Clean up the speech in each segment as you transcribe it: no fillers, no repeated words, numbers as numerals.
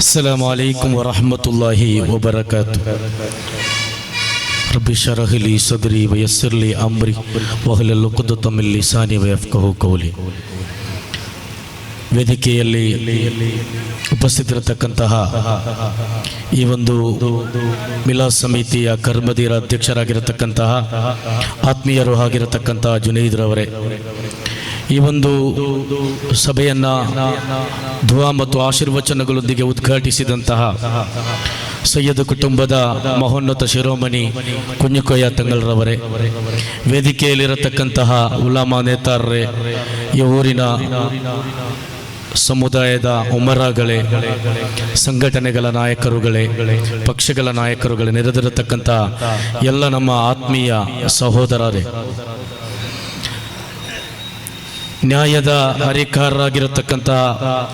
السلام عليكم ورحمة الله وبركاته. رب اشرح لي صدري ويسر لي أمري واحلل عقدة من لساني يفقهوا قولي. ವೇದಿಕೆಯಲ್ಲಿ ಉಪಸ್ಥಿತರಿರತಕ್ಕಂತಹ ಈ ಒಂದು ಮಿಲಾದ್ ಸಮಿತಿಯ ಕರ್ಮದೀರ ಅಧ್ಯಕ್ಷರಾಗಿರತಕ್ಕಂತಹ ಆತ್ಮೀಯರು ಆಗಿರತಕ್ಕಂತಹ ಜುನೈದ್ರವರೇ, ಈ ಒಂದು ಸಭೆಯನ್ನು ದುವಾ ಮತ್ತು ಆಶೀರ್ವಚನಗಳೊಂದಿಗೆ ಉದ್ಘಾಟಿಸಿದಂತಹ ಸಯ್ಯದ್ ಕುಟುಂಬದ ಮಹೋನ್ನತ ಶಿರೋಮಣಿ ಕುഞ്ഞുಕೋಯ ತಂಗಲ್ರವರೇ, ವೇದಿಕೆಯಲ್ಲಿರತಕ್ಕಂತಹ ಉಲಾಮಾ ನೇತಾರರೇ, ಈ ಊರಿನ ಸಮುದಾಯದ ಉಮರಾಗಳೇ, ಸಂಘಟನೆಗಳ ನಾಯಕರುಗಳೇ, ಪಕ್ಷಗಳ ನಾಯಕರುಗಳೇ, ನೆರೆದಿರತಕ್ಕಂಥ ಎಲ್ಲ ನಮ್ಮ ಆತ್ಮೀಯ ಸಹೋದರರೇ, ನ್ಯಾಯದ ಹರಿಕಾರರಾಗಿರತಕ್ಕಂಥ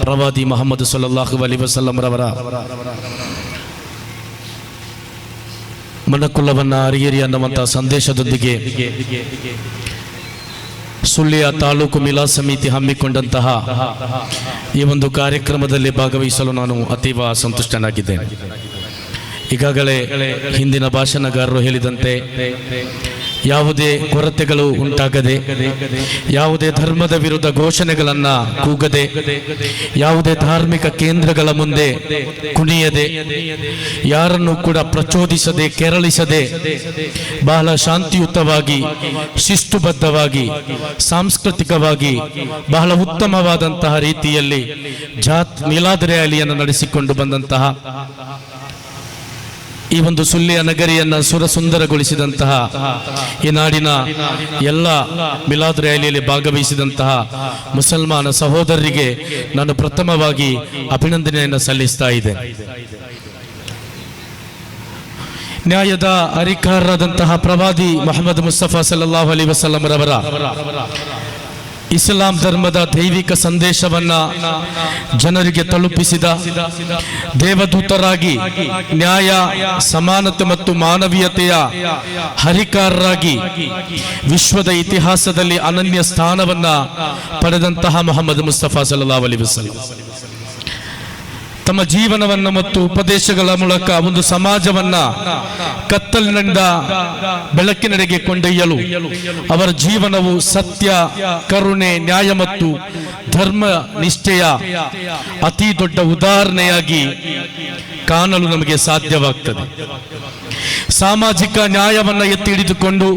ಪ್ರವಾದಿ ಮುಹಮ್ಮದ್ ಸಲ್ಲಲ್ಲಾಹು ಅಲೈಹಿ ವಸಲ್ಲಂ ರವರ ಮನಕುಲವನ್ನು ಅರಿಯಿರಿ ಅನ್ನುವಂಥ ಸಂದೇಶದೊಂದಿಗೆ ಸುಳ್ಯ ತಾಲೂಕು ಮಿಲಾದ್ ಸಮಿತಿ ಹಮ್ಮಿಕೊಂಡಂತಹ ಈ ಒಂದು ಕಾರ್ಯಕ್ರಮದಲ್ಲಿ ಭಾಗವಹಿಸಲು ನಾನು ಅತೀವ ಸಂತುಷ್ಟನಾಗಿದ್ದೇನೆ. ಈಗಾಗಲೇ ಹಿಂದಿನ ಭಾಷಣಗಾರರು ಹೇಳಿದಂತೆ, ಯಾವುದೇ ಕೊರತೆಗಳು ಉಂಟಾಗದೆ, ಯಾವುದೇ ಧರ್ಮದ ವಿರುದ್ಧ ಘೋಷಣೆಗಳನ್ನು ಕೂಗದೆ, ಯಾವುದೇ ಧಾರ್ಮಿಕ ಕೇಂದ್ರಗಳ ಮುಂದೆ ಕುಣಿಯದೆ, ಯಾರನ್ನು ಕೂಡ ಪ್ರಚೋದಿಸದೆ, ಕೆರಳಿಸದೆ, ಬಹಳ ಶಾಂತಿಯುತವಾಗಿ, ಶಿಸ್ತುಬದ್ಧವಾಗಿ, ಸಾಂಸ್ಕೃತಿಕವಾಗಿ ಬಹಳ ಉತ್ತಮವಾದಂತಹ ರೀತಿಯಲ್ಲಿ ಮಿಲಾದ್ ರ್ಯಾಲಿಯನ್ನು ನಡೆಸಿಕೊಂಡು ಬಂದಂತಹ ಈ ಒಂದು ಸುಳ್ಯ ನಗರಿಯನ್ನು ಸುರಸುಂದರಗೊಳಿಸಿದಂತಹ ಈ ನಾಡಿನ ಎಲ್ಲ ಮಿಲಾದ್ ರ್ಯಾಲಿಯಲ್ಲಿ ಭಾಗವಹಿಸಿದಂತಹ ಮುಸಲ್ಮಾನ ಸಹೋದರರಿಗೆ ನಾನು ಪ್ರಥಮವಾಗಿ ಅಭಿನಂದನೆಯನ್ನು ಸಲ್ಲಿಸ್ತಾ ಇದ್ದೆ. ನ್ಯಾಯದ ಹರಿಕಾರರಾದಂತಹ ಪ್ರವಾದಿ ಮುಹಮ್ಮದ್ ಮುಸ್ತಫಾ ಸಲ್ಲಲ್ಲಾಹು ಅಲೈಹಿ ವಸಲ್ಲಂ ರವರ ಇಸ್ಲಾಂ ಧರ್ಮದ ದೈವಿಕ ಸಂದೇಶವನ್ನ ಜನರಿಗೆ ತಲುಪಿಸಿದ ದೇವದೂತರಾಗಿ, ನ್ಯಾಯ, ಸಮಾನತೆ ಮತ್ತು ಮಾನವೀಯತೆಯ ಹರಿಕಾರರಾಗಿ ವಿಶ್ವದ ಇತಿಹಾಸದಲ್ಲಿ ಅನನ್ಯ ಸ್ಥಾನವನ್ನ ಪಡೆದಂತಹ ಮುಹಮ್ಮದ್ ಮುಸ್ತಫಾ ಸಲ್ಲಲ್ಲಾಹು ಅಲೈಹಿ ವಸಲ್ಲಂ ತಮ್ಮ ಜೀವನವನ್ನು ಮತ್ತು ಉಪದೇಶಗಳ ಮೂಲಕ ಒಂದು ಸಮಾಜವನ್ನ ಕತ್ತಲಿನಿಂದ ಬೆಳಕಿನೆಡೆಗೆ ಕೊಂಡೊಯ್ಯಲು ಅವರ ಜೀವನವು ಸತ್ಯ, ಕರುಣೆ, ನ್ಯಾಯ ಮತ್ತು ಧರ್ಮ ನಿಷ್ಠೆಯ ಅತಿ ದೊಡ್ಡ ಉದಾಹರಣೆಯಾಗಿ ಕಾಣಲು ನಮಗೆ ಸಾಧ್ಯವಾಗ್ತದೆ. ಸಾಮಾಜಿಕ ನ್ಯಾಯವನ್ನ ಎತ್ತಿ ಹಿಡಿದುಕೊಂಡು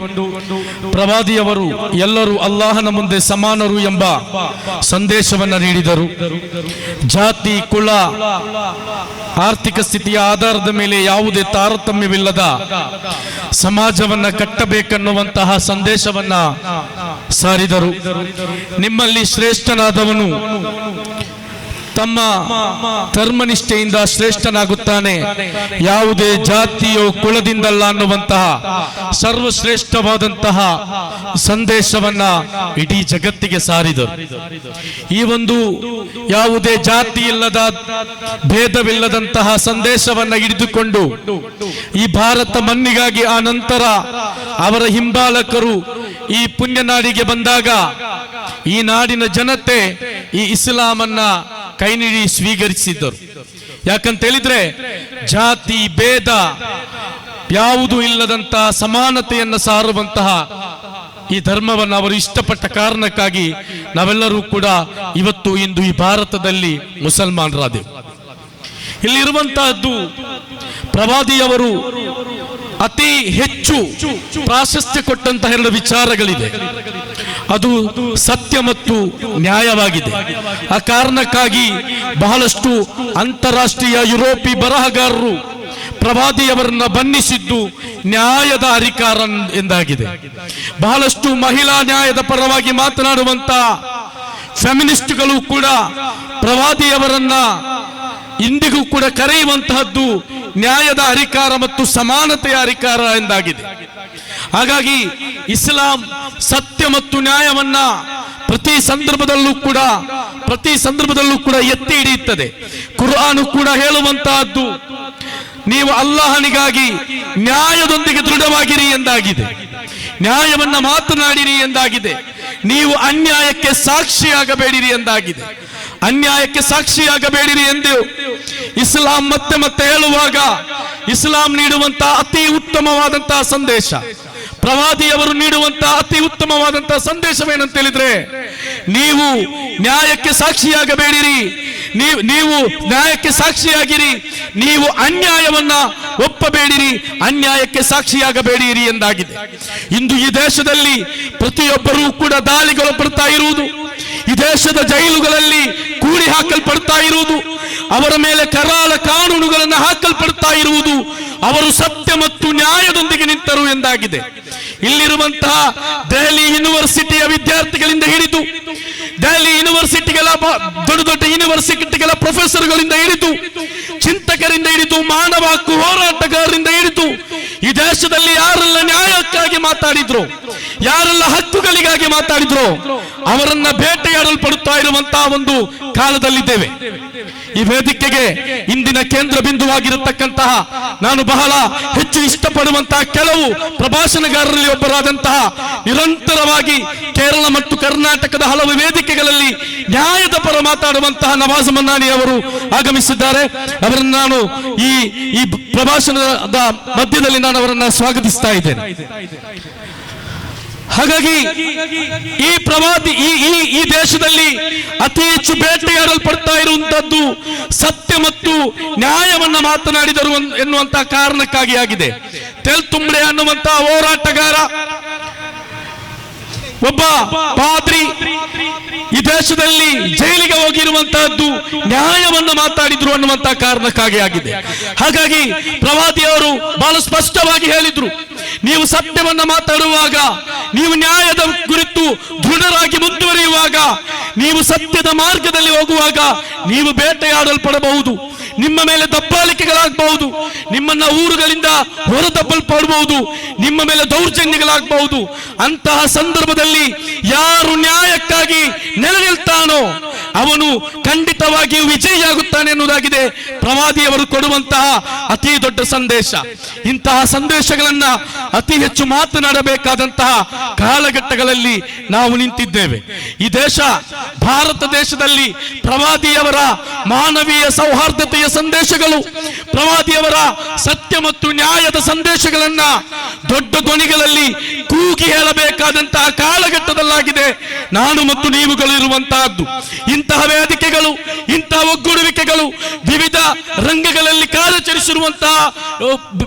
ಪ್ರವಾದಿಯವರು ಎಲ್ಲರೂ ಅಲ್ಲಾಹನ ಮುಂದೆ ಸಮಾನರು ಎಂಬ ಸಂದೇಶವನ್ನ ನೀಡಿದರು. ಜಾತಿ, ಕುಲ, ಆರ್ಥಿಕ ಸ್ಥಿತಿಯ ಆಧಾರದ ಮೇಲೆ ಯಾವುದೇ ತಾರತಮ್ಯವಿಲ್ಲದ ಸಮಾಜವನ್ನ ಕಟ್ಟಬೇಕೆನ್ನುವಂತಹ ಸಂದೇಶವನ್ನ ಸಾರಿದರು. ನಿಮ್ಮಲ್ಲಿ ಶ್ರೇಷ್ಠನಾದವನು ತಮ್ಮ ಧರ್ಮನಿಷ್ಠೆಯಿಂದ ಶ್ರೇಷ್ಠನಾಗುತ್ತಾನೆ, ಯಾವುದೇ ಜಾತಿಯೋ ಕುಲದಿಂದಲ್ಲ ಅನ್ನುವಂತಹ ಸರ್ವಶ್ರೇಷ್ಠವಾದಂತಹ ಸಂದೇಶವನ್ನ ಇಡೀ ಜಗತ್ತಿಗೆ ಸಾರಿದರು. ಈ ಒಂದು ಯಾವುದೇ ಜಾತಿ ಇಲ್ಲದ, ಭೇದವಿಲ್ಲದಂತಹ ಸಂದೇಶವನ್ನ ಹಿಡಿದುಕೊಂಡು ಈ ಭಾರತ ಮಣ್ಣಿಗಾಗಿ ಆ ನಂತರ ಅವರ ಹಿಂಬಾಲಕರು ಈ ಪುಣ್ಯನಾಡಿಗೆ ಬಂದಾಗ ಈ ನಾಡಿನ ಜನತೆ ಈ ಇಸ್ಲಾಮನ್ನ ಕೈ ನೀಡಿ ಸ್ವೀಕರಿಸಿದ್ದರು. ಯಾಕಂತ ಹೇಳಿದ್ರೆ ಜಾತಿ ಭೇದ ಯಾವುದೂ ಇಲ್ಲದಂತಹ ಸಮಾನತೆಯನ್ನು ಸಾರುವಂತಹ ಈ ಧರ್ಮವನ್ನು ಅವರು ಇಷ್ಟಪಟ್ಟ ಕಾರಣಕ್ಕಾಗಿ ನಾವೆಲ್ಲರೂ ಕೂಡ ಇವತ್ತು ಇಂದು ಈ ಭಾರತದಲ್ಲಿ ಮುಸಲ್ಮಾನರಾದೆವು. ಇಲ್ಲಿರುವಂತಹದ್ದು ಪ್ರವಾದಿಯವರು ಅತಿ ಹೆಚ್ಚು ಪ್ರಾಶಸ್ತ್ಯ ಕೊಟ್ಟಂತಹ ಎರಡು ವಿಚಾರಗಳಿದೆ. ಅದು ಸತ್ಯ ಮತ್ತು ನ್ಯಾಯವಾಗಿದೆ. ಆ ಕಾರಣಕ್ಕಾಗಿ ಬಹಳಷ್ಟು ಅಂತಾರಾಷ್ಟ್ರೀಯ ಯುರೋಪಿ ಬರಹಗಾರರು ಪ್ರವಾದಿಯವರನ್ನ ಬಣ್ಣಿಸಿದ್ದು ನ್ಯಾಯದ ಹರಿಕಾರ ಎಂದಾಗಿದೆ. ಬಹಳಷ್ಟು ಮಹಿಳಾ ನ್ಯಾಯದ ಪರವಾಗಿ ಮಾತನಾಡುವಂತ ಫೆಮಿನಿಸ್ಟ್ಗಳು ಕೂಡ ಪ್ರವಾದಿಯವರನ್ನ ಇಂದಿಗೂ ಕೂಡ ಕರೆಯುವಂತಹದ್ದು ನ್ಯಾಯದ ಹರಿಕಾರ ಮತ್ತು ಸಮಾನತೆಯ ಹರಿಕಾರ ಎಂದಾಗಿದೆ. ಹಾಗಾಗಿ ಇಸ್ಲಾಂ ಸತ್ಯ ಮತ್ತು ನ್ಯಾಯವನ್ನ ಪ್ರತಿ ಸಂದರ್ಭದಲ್ಲೂ ಕೂಡ ಎತ್ತಿ ಹಿಡಿಯುತ್ತದೆ. ಕುರ್ಆನ್ ಕೂಡ ಹೇಳುವಂತಹದ್ದು, ನೀವು ಅಲ್ಲಾಹನಿಗಾಗಿ ನ್ಯಾಯದೊಂದಿಗೆ ದೃಢವಾಗಿರಿ ಎಂದಾಗಿದೆ. ನ್ಯಾಯವನ್ನ ಮಾತನಾಡಿರಿ ಎಂದಾಗಿದೆ. ನೀವು ಅನ್ಯಾಯಕ್ಕೆ ಸಾಕ್ಷಿಯಾಗಬೇಡಿರಿ ಎಂದಾಗಿದೆ. ಅನ್ಯಾಯಕ್ಕೆ ಸಾಕ್ಷಿಯಾಗಬೇಡಿರಿ ಎಂದು ಇಸ್ಲಾಂ ಮತ್ತೆ ಮತ್ತೆ ಹೇಳುವಾಗ ಇಸ್ಲಾಂ ನೀಡುವಂತಹ ಅತಿ ಉತ್ತಮವಾದಂತಹ ಸಂದೇಶ, ಪ್ರವಾದಿಯವರು ನೀಡುವಂತಹ ಅತಿ ಉತ್ತಮವಾದಂತಹ ಸಂದೇಶವೇನಂತ ಹೇಳಿದ್ರೆ, ನೀವು ನ್ಯಾಯಕ್ಕೆ ಸಾಕ್ಷಿಯಾಗಬೇಡಿರಿ, ನೀವು ನ್ಯಾಯಕ್ಕೆ ಸಾಕ್ಷಿಯಾಗಿರಿ, ನೀವು ಅನ್ಯಾಯವನ್ನ ಒಪ್ಪಬೇಡಿರಿ, ಅನ್ಯಾಯಕ್ಕೆ ಸಾಕ್ಷಿಯಾಗಬೇಡಿರಿ ಎಂದಾಗಿದೆ. ಇಂದು ಈ ದೇಶದಲ್ಲಿ ಪ್ರತಿಯೊಬ್ಬರೂ ಕೂಡ ದಾಳಿಗಳು ಪಡ್ತಾ ಇರುವುದು, ಈ ದೇಶದ ಜೈಲುಗಳಲ್ಲಿ ಕೂಡಿ ಹಾಕಲ್ಪಡ್ತಾ ಇರುವುದು, ಅವರ ಮೇಲೆ ಕರಾಳ ಕಾನೂನುಗಳನ್ನು ಹಾಕಲ್ಪಡ್ತಾ ಇರುವುದು ಅವರು ಸತ್ಯ ಮತ್ತು ನ್ಯಾಯದೊಂದಿಗೆ ನಿಂತರು ಎಂದಾಗಿದೆ. ಇಲ್ಲಿರುವಂತಹ ದೆಹಲಿ ಯೂನಿವರ್ಸಿಟಿಯ ವಿದ್ಯಾರ್ಥಿಗಳಿಂದ ಹಿಡಿದು, ದೆಹಲಿ ಯೂನಿವರ್ಸಿಟಿಗಳ ದೊಡ್ಡ ದೊಡ್ಡ ಯೂನಿವರ್ಸಿಟಿಗಳ ಪ್ರೊಫೆಸರ್ಗಳಿಂದ ಹಿಡಿದು, ಚಿಂತಕರಿಂದ ಹಿಡಿದು, ಮಾನವ ಹಕ್ಕು ಹೋರಾಟಗಾರರಿಂದ ಹಿಡಿದು, ಈ ದೇಶದಲ್ಲಿ ಯಾರೆಲ್ಲ ನ್ಯಾಯಕ್ಕಾಗಿ ಮಾತಾಡಿದ್ರು, ಯಾರೆಲ್ಲ ಹಕ್ಕುಗಳಿಗಾಗಿ ಮಾತಾಡಿದ್ರು, ಅವರನ್ನ ಬೇಟೆಯಾಡಲ್ಪಡುತ್ತಾ ಇರುವಂತಹ ಒಂದು ಕಾಲದಲ್ಲಿದ್ದೇವೆ. ಈ ವೇದಿಕೆಗೆ ಇಂದಿನ ಕೇಂದ್ರ ಬಿಂದುವಾಗಿರತಕ್ಕಂತಹ ನಾನು ಬಹಳ ಹೆಚ್ಚು ಇಷ್ಟಪಡುವಂತಹ ಕೆಲವು ಪ್ರಭಾಷಣಗಾರರಲ್ಲಿ ಒಬ್ಬರಾದಂತಹ, ನಿರಂತರವಾಗಿ ಕೇರಳ ಮತ್ತು ಕರ್ನಾಟಕದ ಹಲವು ವೇದಿಕೆಗಳಲ್ಲಿ ನ್ಯಾಯದ ಪರ ಮಾತಾಡುವಂತಹ ನವಾಜ್ ಮನ್ನಾನಿ ಅವರು ಆಗಮಿಸಿದ್ದಾರೆ. ಅವರನ್ನು ನಾನು ಈ ಪ್ರಭಾಷಣದ ಮಧ್ಯದಲ್ಲಿ ನಾನು ಅವರನ್ನು ಸ್ವಾಗತಿಸ್ತಾ ಇದ್ದೇನೆ. ಹಾಗಾಗಿ ಈ ಪ್ರವಾದಿ ಈ ದೇಶದಲ್ಲಿ ಅತಿ ಹೆಚ್ಚು ಬೇಟೆಯಾಡಲ್ಪಡ್ತಾ ಇರುವಂತದ್ದು ಸತ್ಯ ಮತ್ತು ನ್ಯಾಯವನ್ನ ಮಾತನಾಡಿದರು ಎನ್ನುವಂತಹ ಕಾರಣಕ್ಕಾಗಿ ಆಗಿದೆ. ತೆಲ್ತುಂಬ್ಡೆ ಅನ್ನುವಂತಹ ಹೋರಾಟಗಾರ, ಒಬ್ಬ ಪಾದ್ರಿ ಈ ದೇಶದಲ್ಲಿ ಜೈಲಿಗೆ ಹೋಗಿರುವಂತಹದ್ದು ನ್ಯಾಯವನ್ನು ಮಾತಾಡಿದ್ರು ಅನ್ನುವಂತಹ ಕಾರಣಕ್ಕಾಗಿ ಆಗಿದೆ. ಹಾಗಾಗಿ ಪ್ರವಾದಿಯವರು ಬಹಳ ಸ್ಪಷ್ಟವಾಗಿ ಹೇಳಿದ್ರು, ನೀವು ಸತ್ಯವನ್ನ ಮಾತಾಡುವಾಗ, ನೀವು ನ್ಯಾಯದ ಕುರಿತು ದೃಢರಾಗಿ ಮುಂದುವರಿಯುವಾಗ, ನೀವು ಸತ್ಯದ ಮಾರ್ಗದಲ್ಲಿ ಹೋಗುವಾಗ ನೀವು ಬೇಟೆಯಾಡಲ್ಪಡಬಹುದು, ನಿಮ್ಮ ಮೇಲೆ ದಬ್ಬಾಳಿಕೆಗಳಾಗಬಹುದು, ನಿಮ್ಮನ್ನ ಊರುಗಳಿಂದ ಹೊರದಬ್ಬಲ್ಪಡಬಹುದು, ನಿಮ್ಮ ಮೇಲೆ ದೌರ್ಜನ್ಯಗಳಾಗಬಹುದು. ಅಂತಹ ಸಂದರ್ಭದಲ್ಲಿ ಯಾರು ನ್ಯಾಯಕ್ಕಾಗಿ ನೆಲೆ ನಿಲ್ತಾನೋ ಅವನು ಖಂಡಿತವಾಗಿಯೂ ವಿಜಯಿಯಾಗುತ್ತಾನೆ ಎನ್ನುವುದಾಗಿದೆ ಪ್ರವಾದಿಯವರು ಕೊಡುವಂತಹ ಅತಿ ದೊಡ್ಡ ಸಂದೇಶ. ಇಂತಹ ಸಂದೇಶಗಳನ್ನ ಅತಿ ಹೆಚ್ಚು ಮಾತನಾಡಬೇಕಾದಂತಹ ಕಾಲಘಟ್ಟಗಳಲ್ಲಿ ನಾವು ನಿಂತಿದ್ದೇವೆ. ಈ ದೇಶ, ಭಾರತ ದೇಶದಲ್ಲಿ ಪ್ರವಾದಿಯವರ ಮಾನವೀಯ ಸೌಹಾರ್ದತೆಯ ಸಂದೇಶಗಳು, ಪ್ರವಾದಿಯವರ ಸತ್ಯ ಮತ್ತು ನ್ಯಾಯದ ಸಂದೇಶಗಳನ್ನ ದೊಡ್ಡ ಧ್ವನಿಗಳಲ್ಲಿ ಕೂಗಿ ಹೇಳಬೇಕಾದಂತಹ ಕಾಲಘಟ್ಟದಲ್ಲಾಗಿದೆ ನಾನು ಮತ್ತು ನೀವುಗಳು ಇರುವಂತಹದ್ದು. ಇಂತಹ ವೇದಿಕೆಗಳು, ಇಂತಹ ಒಗ್ಗೂಡುವಿಕೆಗಳು, ವಿವಿಧ ರಂಗಗಳಲ್ಲಿ ಕಾರ್ಯಾಚರಿಸಿರುವಂತಹ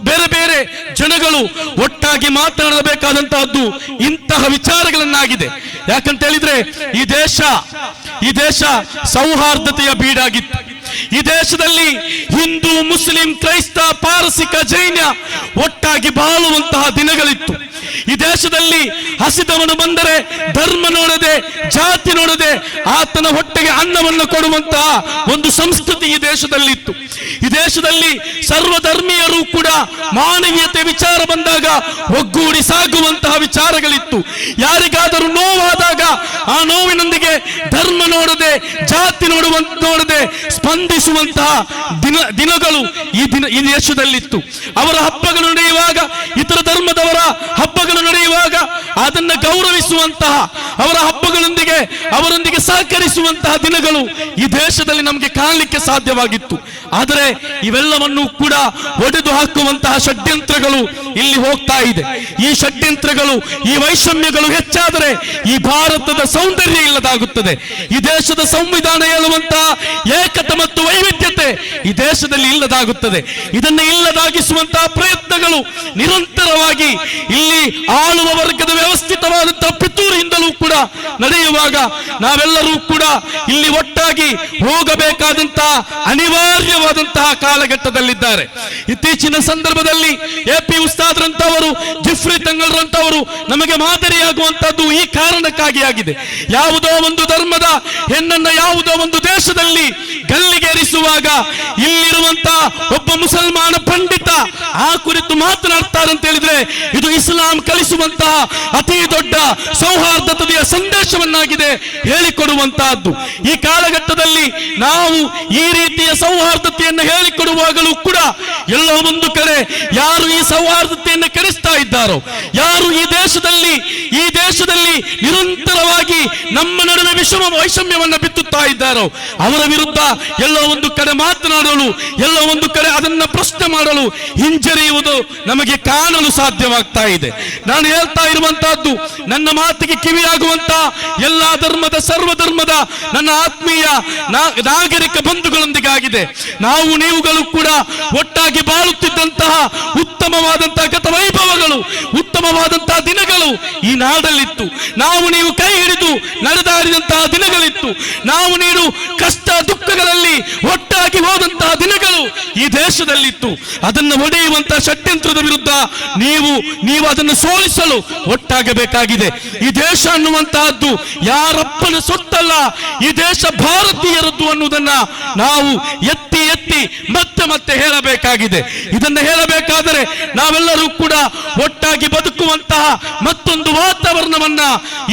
ಬೇರೆ ಬೇರೆ ಜನಗಳು ಒಟ್ಟಾಗಿ ಮಾತನಾಡಬೇಕಾದಂತಹದ್ದು ಇಂತಹ ವಿಚಾರಗಳನ್ನಾಗಿದೆ. ಯಾಕಂತ ಹೇಳಿದ್ರೆ ಈ ದೇಶ ಸೌಹಾರ್ದತೆಯ ಬೀಡಾಗಿತ್ತು. ಈ ದೇಶದಲ್ಲಿ ಹಿಂದೂ, ಮುಸ್ಲಿಂ, ಕ್ರೈಸ್ತ, ಪಾರಸಿಕ, ಜೈನ ಒಟ್ಟಾಗಿ ಬಾಳುವಂತಹ ದಿನಗಳಿತ್ತು. ಈ ದೇಶದಲ್ಲಿ ಹಸಿದವನು ಬಂದರೆ ಧರ್ಮ ನೋಡದೆ, ಜಾತಿ ನೋಡದೆ ಆತನ ಹೊಟ್ಟೆಗೆ ಅನ್ನವನ್ನು ಕೊಡುವಂತಹ ಒಂದು ಸಂಸ್ಕೃತಿ ಈ ದೇಶದಲ್ಲಿತ್ತು. ಈ ದೇಶದಲ್ಲಿ ಸರ್ವಧರ್ಮೀಯರು ಕೂಡ ಮಾನವೀಯತೆ ವಿಚಾರ ಬಂದಾಗ ಒಗ್ಗೂಡಿ ಸಾಗುವಂತಹ ವಿಚಾರಗಳಿತ್ತು. ಯಾರಿಗಾದರೂ ನೋವಾದಾಗ ಆ ನೋವಿನೊಂದಿಗೆ ಧರ್ಮ ನೋಡದೆ, ಜಾತಿ ನೋಡದೆ ಸ್ಪಂದಿಸುವಂತಹ ದಿನಗಳು ಈ ದೇಶದಲ್ಲಿತ್ತು. ಅವರ ಹಬ್ಬಗಳು ನಡೆಯುವಾಗ, ಇತರ ಧರ್ಮದವರ ಹಬ್ಬಗಳು ನಡೆಯುವಾಗ ಅದನ್ನ ಗೌರವಿಸುವಂತಹ, ಅವರ ಹಬ್ಬಗಳೊಂದಿಗೆ ಅವರೊಂದಿಗೆ ಸಹಕರಿಸುವಂತಹ ದಿನಗಳು ಈ ದೇಶದಲ್ಲಿ ನಮಗೆ ಕಾಣಲಿಕ್ಕೆ ಸಾಧ್ಯವಾಗಿತ್ತು. ಆದರೆ ಇವೆಲ್ಲವನ್ನು ಕೂಡ ಒಡೆದು ಹಾಕುವಂತಹ ಷಡ್ಯಂತ್ರಗಳು ಇಲ್ಲಿ ಹೋಗ್ತಾ ಇದೆ. ಈ ಷಡ್ಯಂತ್ರಗಳು, ಈ ವೈಷಮ್ಯಗಳು ಹೆಚ್ಚಾದರೆ ಈ ಭಾರತದ ಸೌಂದರ್ಯ ಇಲ್ಲದಾಗುತ್ತದೆ. ಈ ದೇಶದ ಸಂವಿಧಾನ ಹೇಳುವಂತಹ ಏಕತೆ ಮತ್ತು ವೈವಿಧ್ಯತೆ ಈ ದೇಶದಲ್ಲಿ ಇಲ್ಲದಾಗುತ್ತದೆ. ಇದನ್ನು ಇಲ್ಲದಾಗಿಸುವಂತಹ ಪ್ರಯತ್ನಗಳು ನಿರಂತರವಾಗಿ ಇಲ್ಲಿ ಆಳುವ ವರ್ಗದ ವ್ಯವಸ್ಥಿತವಾದಂತಹ ಪಿತೂರಿಯಿಂದಲೂ ಕೂಡ ನಡೆಯುವಾಗ ನಾವೆಲ್ಲರೂ ಕೂಡ ಇಲ್ಲಿ ಒಟ್ಟಾಗಿ ಹೋಗಬೇಕಾದಂತಹ ಅನಿವಾರ್ಯವಾದಂತಹ ಕಾಲಘಟ್ಟದಲ್ಲಿದ್ದಾರೆ. ಇತ್ತೀಚಿನ ಸಂದರ್ಭದಲ್ಲಿ ಎಪಿ ಉಸ್ತಾದ್ರಂತವರು, ಜಿಫ್ರಿ ತಂಗಲ್ರಂತವರು ನಮಗೆ ಮಾದರಿಯಾಗುವಂತಹದ್ದು ಈ ಕಾರಣಕ್ಕಾಗಿ ಆಗಿದೆ. ಯಾವುದೋ ಒಂದು ಧರ್ಮದ ಹೆಣ್ಣನ್ನ ಯಾವುದೋ ಒಂದು ದೇಶದಲ್ಲಿ ಗಲ್ಲಿಗೇರಿಸುವಾಗ ಇಲ್ಲಿರುವಂತಹ ಒಬ್ಬ ಮುಸಲ್ಮಾನ ಪಂಡಿತ ಆ ಕುರಿತು ಮಾತನಾಡ್ತಾರೆ ಅಂತ ಹೇಳಿದ್ರೆ ಇದು ಇಸ್ಲಾಂ ಕಲಿಸುವಂತಹ ಅತಿ ದೊಡ್ಡ ಸೌಹಾರ್ದತೆಯ ಸಂದೇಶವನ್ನಾಗಿದೆ ಹೇಳಿಕೊಡುವಂತಹದ್ದು. ಈ ಕಾಲಘಟ್ಟದಲ್ಲಿ ನಾವು ಈ ರೀತಿಯ ಸೌಹಾರ್ದತೆಯನ್ನು ಹೇಳಿಕೊಡುವಾಗಲೂ ಕೂಡ ಎಲ್ಲೋ ಒಂದು ಕಡೆ ಯಾರು ಈ ಸೌಹಾರ್ದತೆಯನ್ನು ಕೆಡಿಸ್ತಾ ಇದ್ದಾರೋ, ಯಾರು ಈ ದೇಶದಲ್ಲಿ ನಿರಂತರವಾಗಿ ನಮ್ಮ ನಡುವೆ ವೈಷಮ್ಯವನ್ನು ಬಿತ್ತುತ್ತಾ ಇದ್ದಾರೋ ಅವರ ವಿರುದ್ಧ ಎಲ್ಲೋ ಒಂದು ಕಡೆ ಮಾತನಾಡಲು, ಎಲ್ಲೋ ಒಂದು ಕಡೆ ಅದನ್ನ ಪ್ರಶ್ನೆ ಮಾಡಲು ಹಿಂಜರಿಯುವುದು ನಮಗೆ ಕಾಣಲು ಸಾಧ್ಯವಾಗ್ತಾ ಇದೆ. ನಾನು ಹೇಳ್ತಾ ಇರುವಂತಹದ್ದು ನನ್ನ ಮಾತಿಗೆ ಕಿವಿಯಾಗುವಂತಹ ಎಲ್ಲಾ ಧರ್ಮದ ಸರ್ವಧರ್ಮದ ನನ್ನ ಆತ್ಮೀಯ ನಾಗರಿಕ ಬಂಧುಗಳೊಂದಿಗಾಗಿದೆ. ನಾವು ನೀವುಗಳು ಕೂಡ ಒಟ್ಟಾಗಿ ಬಾಳುತ್ತಿದ್ದಂತಹ ಉತ್ತಮವಾದಂತಹ ಗತವೈಭವಗಳು, ಉತ್ತಮವಾದಂತಹ ದಿನಗಳು ಈ ನಾಡಲ್ಲಿತ್ತು. ನಾವು ನೀವು ಕೈ ಹಿಡಿದು ನಡೆದಾಡಿದಂತಹ ದಿನಗಳಿತ್ತು. ನಾವು ನೀನು ಕಷ್ಟ ದುಃಖಗಳಲ್ಲಿ ಒಟ್ಟಾಗಿ ಹೋದಂತಹ ದಿನಗಳು ಈ ದೇಶದಲ್ಲಿತ್ತು. ಅದನ್ನು ಒಡೆಯುವಂತಹ ಷಡ್ಯಂತ್ರದ ವಿರುದ್ಧ ನೀವು ಅದನ್ನು ಸೋಲಿಸಲು ಒಟ್ಟಾಗಬೇಕಾಗಿದೆ. ಈ ದೇಶ ಅನ್ನುವಂತಹದ್ದು ಯಾರಪ್ಪನ ಸೊತ್ತಲ್ಲ, ಈ ದೇಶ ಭಾರತೀಯರದ್ದು ಅನ್ನುವುದನ್ನ ನಾವು ಎತ್ತಿ ಎತ್ತಿ ಮತ್ತೆ ಹೇಳಬೇಕಾಗಿದೆ. ಇದನ್ನು ಹೇಳಬೇಕಾದರೆ ನಾವೆಲ್ಲರೂ ಕೂಡ ಒಟ್ಟಾಗಿ ಬದುಕುವಂತಹ ಮತ್ತೊಂದು ವಾತಾವರಣವನ್ನ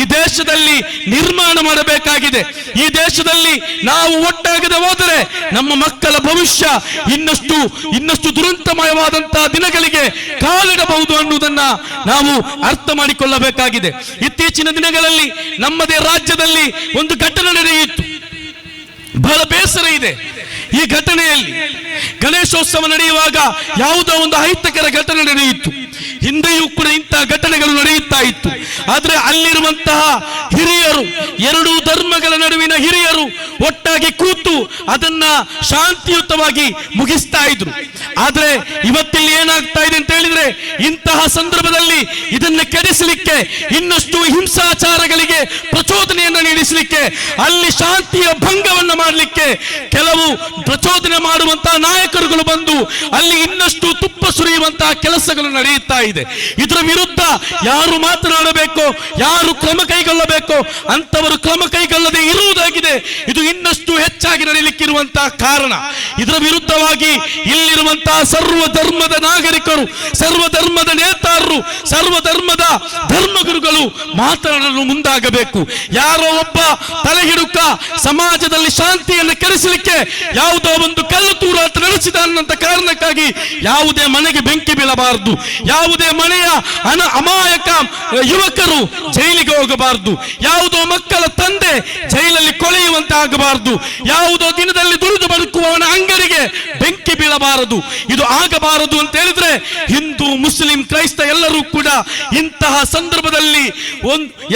ಈ ದೇಶದಲ್ಲಿ ನಿರ್ಮಾಣ ಮಾಡಬೇಕಾಗಿದೆ. ಈ ದೇಶದಲ್ಲಿ ನಾವು ಒಟ್ಟಾಗದೆ ಹೋದರೆ ನಮ್ಮ ಮಕ್ಕಳ ಭವಿಷ್ಯ ಇನ್ನಷ್ಟು ದುರಂತಮಯವಾದಂತಹ ದಿನಗಳಿಗೆ ಕಾಲಿಡಬಹುದು ಅನ್ನುವುದನ್ನ ನಾವು ಅರ್ಥ ಮಾಡಿಕೊಳ್ಳಬೇಕಾಗಿದೆ. ಇತ್ತೀಚಿನ ದಿನಗಳಲ್ಲಿ ನಮ್ಮದೇ ರಾಜ್ಯದಲ್ಲಿ ಒಂದು ಘಟನೆ ನಡೆಯಿತು. ಬಹಳ ಬೇಸರ ಇದೆ. ಈ ಘಟನೆಯಲ್ಲಿ ಗಣೇಶೋತ್ಸವ ನಡೆಯುವಾಗ ಯಾವುದೋ ಒಂದು ಅಹಿತಕರ ಘಟನೆ ನಡೆಯಿತು. ಹಿಂದೆಯೂ ಕೂಡ ಇಂತಹ ಘಟನೆಗಳು ನಡೆಯುತ್ತಾ ಇತ್ತು. ಆದ್ರೆ ಅಲ್ಲಿರುವಂತಹ ಹಿರಿಯರು, ಎರಡೂ ಧರ್ಮಗಳ ನಡುವಿನ ಹಿರಿಯರು ಒಟ್ಟಾಗಿ ಕೂತು ಅದನ್ನ ಶಾಂತಿಯುತವಾಗಿ ಮುಗಿಸ್ತಾ ಇದ್ರು. ಆದ್ರೆ ಇವತ್ತಿಲ್ಲಿ ಏನಾಗ್ತಾ ಇದೆ ಅಂತ ಹೇಳಿದ್ರೆ, ಇಂತಹ ಸಂದರ್ಭದಲ್ಲಿ ಇದನ್ನು ಕೆಡಿಸಲಿಕ್ಕೆ, ಇನ್ನಷ್ಟು ಹಿಂಸಾಚಾರಗಳಿಗೆ ಪ್ರಚೋದನೆಯನ್ನು ನೀಡಿಸಲಿಕ್ಕೆ, ಅಲ್ಲಿ ಶಾಂತಿಯ ಭಂಗವನ್ನು ಮಾಡಲಿಕ್ಕೆ ಕೆಲವು ಪ್ರಚೋದನೆ ಮಾಡುವಂತಹ ನಾಯಕರುಗಳು ಬಂದು ಅಲ್ಲಿ ಇನ್ನಷ್ಟು ತುಪ್ಪ ಸುರಿಯುವಂತಹ ಕೆಲಸಗಳು ನಡೆಯುತ್ತಾ ಇದೆ. ಇದರ ವಿರುದ್ಧ ಯಾರು ಮಾತನಾಡಬೇಕು, ಯಾರು ಕ್ರಮ ಕೈಗೊಳ್ಳಬೇಕು ಅಂತವರು ಕ್ರಮ ಕೈಗೊಳ್ಳದೆ ಇರುವುದಾಗಿದೆ. ಇದು ಇನ್ನಷ್ಟು ಹೆಚ್ಚಾಗಿ ನಡೆಯಲಿಕ್ಕಿರುವಂತಹ ಕಾರಣ. ಇದರ ವಿರುದ್ಧವಾಗಿ ಇಲ್ಲಿರುವಂತಹ ಸರ್ವ ಧರ್ಮದ ನಾಗರಿಕರು, ಸರ್ವ ಧರ್ಮದ ನೇತಾರರು, ಸರ್ವ ಧರ್ಮದ ಧರ್ಮಗುರುಗಳು ಮಾತನಾಡಲು ಮುಂದಾಗಬೇಕು. ಯಾರೋ ಒಬ್ಬ ತಲೆಹಿಡುಕ ಸಮಾಜದಲ್ಲಿ ಶಾಂತಿಯನ್ನು ಕೆಡಿಸಲಿಕ್ಕೆ ಯಾವುದೋ ಒಂದು ಕಲ್ಲು ತೂರಾಟ ನಡೆಸಿದ ಅನ್ನಂತ ಕಾರಣಕ್ಕಾಗಿ ಯಾವುದೇ ಮನೆಗೆ ಬೆಂಕಿ ಬೀಳಬಾರದು, ಯಾವುದೇ ಮನೆಯ ಅಮಾಯಕ ಯುವಕರು ಜೈಲಿಗೆ ಹೋಗಬಾರದು, ಯಾವುದೋ ಮಕ್ಕಳ ತಂದೆ ಜೈಲಲ್ಲಿ ಕೊಳೆಯುವಂತೆ ಆಗಬಾರದು, ಯಾವುದೋ ದಿನದಲ್ಲಿ ದುಡಿದು ಬದುಕುವವನ ಅಂಗಡಿಗೆ ಬೆಂಕಿ ಬೀಳಬಾರದು. ಇದು ಆಗಬಾರದು ಅಂತ ಹೇಳಿದ್ರೆ ಹಿಂದೂ, ಮುಸ್ಲಿಂ, ಕ್ರೈಸ್ತ ಎಲ್ಲರೂ ಕೂಡ ಇಂತಹ ಸಂದರ್ಭದಲ್ಲಿ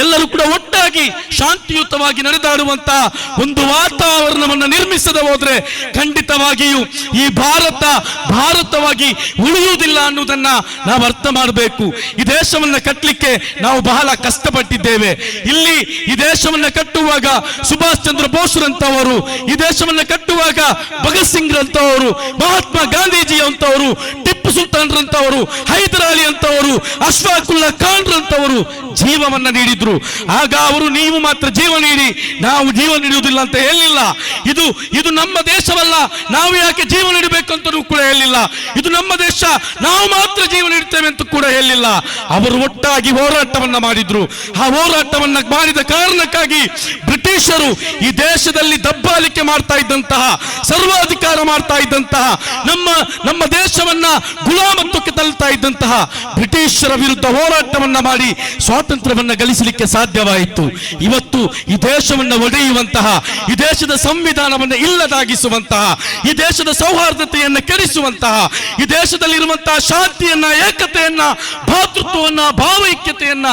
ಎಲ್ಲರೂ ಕೂಡ ಒಟ್ಟಾಗಿ ಶಾಂತಿಯುತವಾಗಿ ನಡೆದಾಡುವಂತಹ ಒಂದು ವಾತಾವರಣವನ್ನು ನಿರ್ಮಿಸದೆ ಹೋದ್ರೆ ಖಂಡಿತವಾಗಿಯೂ ಈ ಭಾರತವಾಗಿ ಉಳಿಯುವುದಿಲ್ಲ ಅನ್ನುವುದನ್ನ ನಾವು ಅರ್ಥ ಮಾಡಬೇಕು. ಈ ದೇಶವನ್ನ ಕಟ್ಟಲಿಕ್ಕೆ ನಾವು ಬಹಳ ಕಷ್ಟಪಟ್ಟಿದ್ದೇವೆ. ಇಲ್ಲಿ ಈ ದೇಶವನ್ನ ಕಟ್ಟುವಾಗ ಸುಭಾಷ್ ಚಂದ್ರ ಬೋಸ್ರಂತವರು, ಈ ದೇಶವನ್ನ ಕಟ್ಟುವಾಗ ಭಗತ್ ಸಿಂಗ್ ರಂತವರು, ಮಹಾತ್ಮ ಗಾಂಧೀಜಿ ಅಂತವರು, ಟಿಪ್ಪು ಸುಲ್ತಾನ್ ರಂತವರು, ಹೈದರ್ ಅಲಿ ಅಂತವರು, ಅಶ್ಫಾಕುಲ್ಲಾ ಖಾನ್ ರಂತವರು ಜೀವವನ್ನ ನೀಡಿದ್ರು. ಆಗ ಅವರು ನೀವು ಮಾತ್ರ ಜೀವ ನೀಡಿ, ನಾವು ಜೀವ ನೀಡುವುದಿಲ್ಲ ಅಂತ ಹೇಳಿಲ್ಲ. ಇದು ನಮ್ಮ ದೇಶವಲ್ಲ, ನಾವು ಯಾಕೆ ಜೀವ ನೀಡಬೇಕಂತ ಕೂಡ ಹೇಳಿಲ್ಲ. ಇದು ನಮ್ಮ ದೇಶ, ನಾವು ಮಾತ್ರ ಜೀವ ನೀಡುತ್ತೇವೆ ಅಂತ ಕೂಡ ಹೇಳಿಲ್ಲ. ಅವರು ಒಟ್ಟಾಗಿ ಹೋರಾಟವನ್ನ ಮಾಡಿದ್ರು. ಆ ಹೋರಾಟವನ್ನ ಮಾಡಿದ ಕಾರಣಕ್ಕಾಗಿ ಬ್ರಿಟಿಷರು ಈ ದೇಶದಲ್ಲಿ ದಬ್ಬಾಳಿಕೆ ಮಾಡ್ತಾ ಇದ್ದಂತಹ, ಸರ್ವಾಧಿಕಾರ ಮಾಡ್ತಾ ಇದ್ದಂತಹ, ನಮ್ಮ ದೇಶವನ್ನ ಗುಲಾಮತ್ವಕ್ಕೆ ತಳ್ಳುತ್ತಾ ಇದ್ದಂತಹ ಬ್ರಿಟಿಷರ ವಿರುದ್ಧ ಹೋರಾಟವನ್ನ ಮಾಡಿ ಸ್ವಾತಂತ್ರ್ಯವನ್ನ ಗಳಿಸಲಿಕ್ಕೆ ಸಾಧ್ಯವಾಯಿತು. ಇವತ್ತು ಈ ದೇಶವನ್ನು ಒಡೆಯುವಂತಹ, ಈ ದೇಶದ ಸಂವಿಧಾನವನ್ನು ಇಲ್ಲದಾಗಿಸುವಂತಹ, ಈ ದೇಶದ ಸೌಹಾರ್ದತೆಯನ್ನು ಕೆಡಿಸುವಂತಹ, ಈ ದೇಶದಲ್ಲಿರುವಂತಹ ಶಾಂತಿಯನ್ನ, ಏಕತೆಯನ್ನ, ಭಾತೃತ್ವವನ್ನ, ಭಾವೈಕ್ಯತೆಯನ್ನ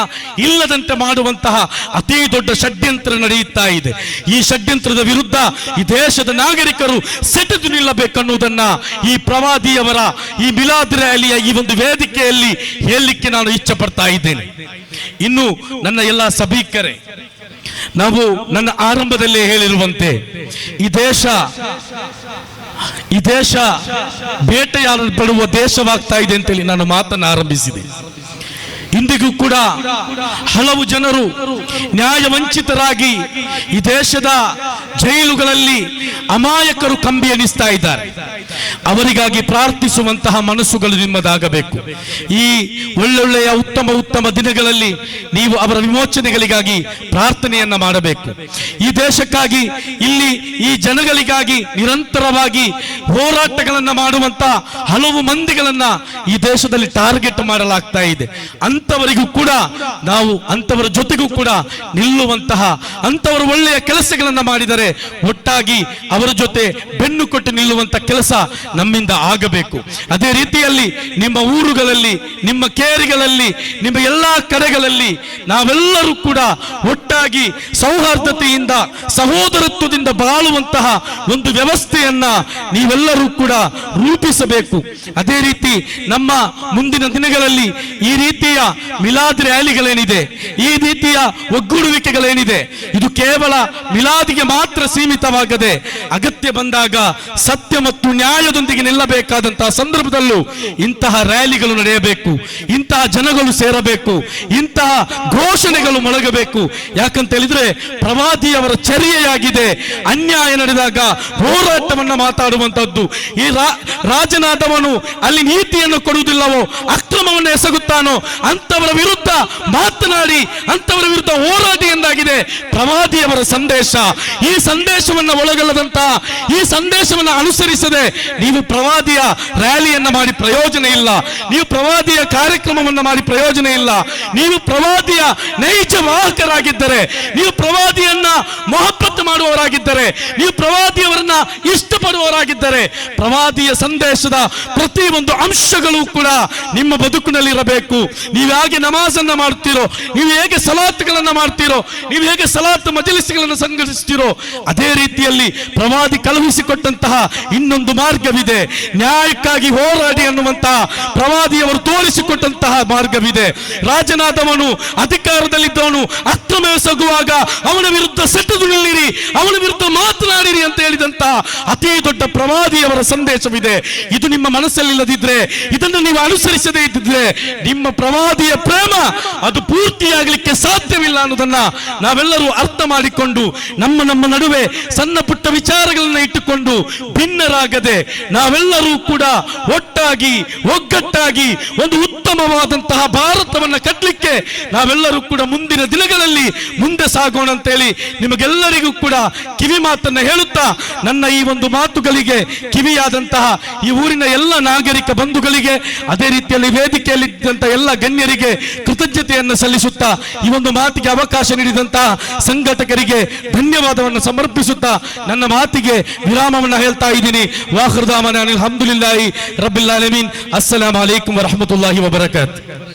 ಇಲ್ಲದಂತೆ ಮಾಡುವಂತಹ ಅತಿ ದೊಡ್ಡ ಷಡ್ಯಂತ್ರ ನಡೆಯುತ್ತಾ ಇದೆ. ಈ ಷಡ್ಯಂತ್ರದ ವಿರುದ್ಧ ಈ ದೇಶದ ನಾಗರಿಕರು ಸೆಟೆದು ನಿಲ್ಲಬೇಕನ್ನುವುದನ್ನ ಈ ಪ್ರವಾದಿಯವರ ಈ ಮಿಲಾದ್ ರ್ಯಾಲಿಯ ಈ ಒಂದು ವೇದಿಕೆಯಲ್ಲಿ ಹೇಳಲಿಕ್ಕೆ ನಾನು ಇಚ್ಛೆ ಪಡ್ತಾ ಇದ್ದೇನೆ. ಇನ್ನು ನನ್ನ ಎಲ್ಲ ಸಭಿಕರೇ, ನಾವು ನನ್ನ ಆರಂಭದಲ್ಲೇ ಹೇಳಿರುವಂತೆ ಈ ದೇಶ ಬೇಟೆಯಾಡಲ್ಪಡುವ ದೇಶವಾಗ್ತಾ ಇದೆ ಅಂತೇಳಿ ನಾನು ಮಾತನ್ನು ಆರಂಭಿಸಿದೆ. ಇಂದಿಗೂ ಕೂಡ ಹಲವು ಜನರು ನ್ಯಾಯ ವಂಚಿತರಾಗಿ ಈ ದೇಶದ ಜೈಲುಗಳಲ್ಲಿ ಅಮಾಯಕರು ಕಂಬಿ ಎಣಿಸ್ತಾ ಇದ್ದಾರೆ. ಅವರಿಗಾಗಿ ಪ್ರಾರ್ಥಿಸುವಂತಹ ಮನಸ್ಸುಗಳು ನಿಮ್ಮದಾಗಬೇಕು. ಈ ಒಳ್ಳೊಳ್ಳೆಯ ಉತ್ತಮ ದಿನಗಳಲ್ಲಿ ನೀವು ಅವರ ವಿಮೋಚನೆಗಳಿಗಾಗಿ ಪ್ರಾರ್ಥನೆಯನ್ನ ಮಾಡಬೇಕು. ಈ ದೇಶಕ್ಕಾಗಿ, ಇಲ್ಲಿ ಈ ಜನಗಳಿಗಾಗಿ ನಿರಂತರವಾಗಿ ಹೋರಾಟಗಳನ್ನ ಮಾಡುವಂತ ಹಲವು ಮಂದಿಗಳನ್ನ ಈ ದೇಶದಲ್ಲಿ ಟಾರ್ಗೆಟ್ ಮಾಡಲಾಗ್ತಾ ಇದೆ. ಅಂತವರಿಗೂ ಕೂಡ ನಾವು ಅಂತವರ ಜೊತೆಗೂ ಕೂಡ ನಿಲ್ಲುವಂತಹ, ಅಂತವರು ಒಳ್ಳೆಯ ಕೆಲಸಗಳನ್ನ ಮಾಡಿದರೆ ಒಟ್ಟಾಗಿ ಅವರ ಜೊತೆ ಬೆನ್ನು ಕೊಟ್ಟು ನಿಲ್ಲುವಂತ ಕೆಲಸ ನಮ್ಮಿಂದ ಆಗಬೇಕು. ಅದೇ ರೀತಿಯಲ್ಲಿ ನಿಮ್ಮ ಊರುಗಳಲ್ಲಿ, ನಿಮ್ಮ ಕೇರಿಗಳಲ್ಲಿ, ನಿಮ್ಮ ಎಲ್ಲಾ ಕಡೆಗಳಲ್ಲಿ ನಾವೆಲ್ಲರೂ ಕೂಡ ಒಟ್ಟಾಗಿ ಸೌಹಾರ್ದತೆಯಿಂದ, ಸಹೋದರತ್ವದಿಂದ ಬಾಳುವಂತಹ ಒಂದು ವ್ಯವಸ್ಥೆಯನ್ನ ನೀವೆಲ್ಲರೂ ಕೂಡ ರೂಪಿಸಬೇಕು. ಅದೇ ರೀತಿ ನಮ್ಮ ಮುಂದಿನ ದಿನಗಳಲ್ಲಿ ಈ ರೀತಿಯ ಮಿಲಾದ್ ರ್ಯಾಲಿಗಳೇನಿದೆ, ಈ ರೀತಿಯ ಒಗ್ಗೂಡುವಿಕೆಗಳೇನಿದೆ, ಇದು ಕೇವಲ ಮಿಲಾದಿಗೆ ಮಾತ್ರ ಸೀಮಿತವಾಗದೆ ಅಗತ್ಯ ಬಂದಾಗ ಸತ್ಯ ಮತ್ತು ನ್ಯಾಯದೊಂದಿಗೆ ನಿಲ್ಲಬೇಕಾದಂತಹ ಸಂದರ್ಭದಲ್ಲೂ ಇಂತಹ ರ್ಯಾಲಿಗಳು ನಡೆಯಬೇಕು, ಇಂತಹ ಜನಗಳು ಸೇರಬೇಕು, ಇಂತಹ ಘೋಷಣೆಗಳು ಮೊಳಗಬೇಕು. ಯಾಕಂತ ಹೇಳಿದ್ರೆ ಪ್ರವಾದಿಯವರ ಚರ್ಯೆಯಾಗಿದೆ ಅನ್ಯಾಯ ನಡೆದಾಗ ಹೋರಾಟವನ್ನ ಮಾತಾಡುವಂತದ್ದು. ಈ ರಾಜನಾದವನು ಅಲ್ಲಿ ನೀತಿಯನ್ನು ಕೊಡುವುದಿಲ್ಲವೋ, ಅಕ್ರಮವನ್ನು ಎಸಗುತ್ತಾನೋ ಅಂತವರ ವಿರುದ್ಧ ಮಾತನಾಡಿ, ಅಂತವರ ವಿರುದ್ಧ ಹೋರಾಡಿ ಎಂದಾಗಿದೆ ಪ್ರವಾದಿಯವರ ಸಂದೇಶ. ಈ ಸಂದೇಶವನ್ನು ಒಳಗೊಳ್ಳದಂತಹ, ಈ ಸಂದೇಶವನ್ನು ಅನುಸರಿಸದೆ ನೀವು ಪ್ರವಾದಿಯ ರ್ಯಾಲಿಯನ್ನ ಮಾಡಿ ಪ್ರಯೋಜನ ಇಲ್ಲ, ನೀವು ಪ್ರವಾದಿಯ ಕಾರ್ಯಕ್ರಮವನ್ನ ಮಾಡಿ ಪ್ರಯೋಜನ ಇಲ್ಲ. ನೀವು ಪ್ರವಾದಿಯ ನೈಜ ವಾಹಕರಾಗಿದ್ದರೆ, ನೀವು ಪ್ರವಾದಿಯನ್ನ ಮೊಹಬ್ಬತ್ ಮಾಡುವವರಾಗಿದ್ದರೆ, ನೀವು ಪ್ರವಾದಿಯವರನ್ನ ಇಷ್ಟಪಡುವವರಾಗಿದ್ದರೆ, ಪ್ರವಾದಿಯ ಸಂದೇಶದ ಪ್ರತಿ ಒಂದು ಅಂಶಗಳು ಕೂಡ ನಿಮ್ಮ ಬದುಕಿನಲ್ಲಿ ಇರಬೇಕು. ನೀವು ಹೇಗೆ ನಮಾಜನ್ನ ಮಾಡ್ತೀರೋ, ನೀವು ಹೇಗೆ ಸಲಾತ್ಗಳನ್ನ ಮಾಡ್ತೀರೋ, ನೀವು ಹೇಗೆ ಸಲಾತ್ ಮಜಲಿಸ್ಗಳನ್ನು ಸಂಘಟಿಸ್ತೀರೋ, ಅದೇ ರೀತಿಯಲ್ಲಿ ಪ್ರವಾದಿ ಕಳುಹಿಸಿಕೊಟ್ಟಂತಹ ಇನ್ನೊಂದು ಮಾರ್ಗವಿದೆ. ನ್ಯಾಯಕ್ಕಾಗಿ ಹೋರಾಡಿ ಅನ್ನುವಂತಹ ಪ್ರವಾದಿಯವರು ತೋರಿಸಿಕೊಟ್ಟಂತಹ ಮಾರ್ಗವಿದೆ. ರಾಜನಾದವನು, ಅಧಿಕಾರದಲ್ಲಿದ್ದವನು ಅಕ್ರಮ ಎಸಗುವಾಗ ಅವನ ವಿರುದ್ಧ ಸೆಟೆದು ನಿಲ್ಲಿರಿ, ಅವನ ವಿರುದ್ಧ ಮಾತನಾಡಿರಿ ಅಂತ ಹೇಳಿದಂತಹ ಅತಿ ದೊಡ್ಡ ಪ್ರವಾದಿಯವರ ಸಂದೇಶವಿದೆ. ಇದು ನಿಮ್ಮ ಮನಸ್ಸಲ್ಲಿಲ್ಲದಿದ್ರೆ, ಇದನ್ನು ನೀವು ಅನುಸರಿಸದೇ ಇದ್ದಿದ್ರೆ ನಿಮ್ಮ ಪ್ರವಾದಿಯ ಪ್ರೇಮ ಅದು ಪೂರ್ತಿಯಾಗಲಿಕ್ಕೆ ಸಾಧ್ಯವಿಲ್ಲ ಅನ್ನೋದನ್ನ ನಾವೆಲ್ಲರೂ ಅರ್ಥ ಮಾಡಿಕೊಂಡು ನಮ್ಮ ನಡುವೆ ಸಣ್ಣ ಪುಟ್ಟ ವಿಚಾರಗಳನ್ನ ಇಟ್ಟುಕೊಂಡು ಭಿನ್ನರಾಗದೆ ನಾವೆಲ್ಲರೂ ಕೂಡ ಒಟ್ಟಾಗಿ ಒಗ್ಗಟ್ಟಾಗಿ ಒಂದು ಉತ್ತಮವಾದಂತಹ ಭಾರತವನ್ನ ಕಟ್ಟಲಿಕ್ಕೆ ನಾವೆಲ್ಲರೂ ಕೂಡ ಮುಂದಿನ ದಿನಗಳಲ್ಲಿ ಮುಂದೆ ಸಾಗೋಣ ಅಂತೇಳಿ ನಿಮಗೆಲ್ಲರಿಗೂ ಕೂಡ ಕಿವಿ ಮಾತನ್ನ ಹೇಳುತ್ತಾ, ನನ್ನ ಈ ಒಂದು ಮಾತುಗಳಿಗೆ ಕಿವಿಯಾದಂತಹ ಈ ಊರಿನ ಎಲ್ಲ ನಾಗರಿಕ ಬಂಧುಗಳಿಗೆ, ಅದೇ ರೀತಿಯಲ್ಲಿ ವೇದಿಕೆಯಲ್ಲಿದ್ದಂತಹ ಎಲ್ಲ ಗಣ್ಯರಿಗೆ ಕೃತಜ್ಞತೆಯನ್ನು ಸಲ್ಲಿಸುತ್ತಾ, ಈ ಒಂದು ಮಾತಿಗೆ ಅವಕಾಶ ನೀಡಿದಂತಹ ಸಂಘಟಕರಿಗೆ ಧನ್ಯವಾದವನ್ನು ಸಮರ್ಪಿಸುತ್ತಾ ನನ್ನ ಮಾತಿಗೆ ವಿರಾಮವನ್ನು ಹೇಳ್ತಾ ಇದ್ದೀನಿ. ವಾಖಿರ್ ದಾವಾನಾ ಅಲ್ಹಮ್ದುಲಿಲ್ಲಾಹಿ ರಬ್ಬಿಲ್ ಆಲಮೀನ್. ಅಸ್ಸಲಾಮು ಅಲೈಕುಂ ವರಹಮತುಲ್ಲಾಹಿ ವಬರಕಾತುಹು.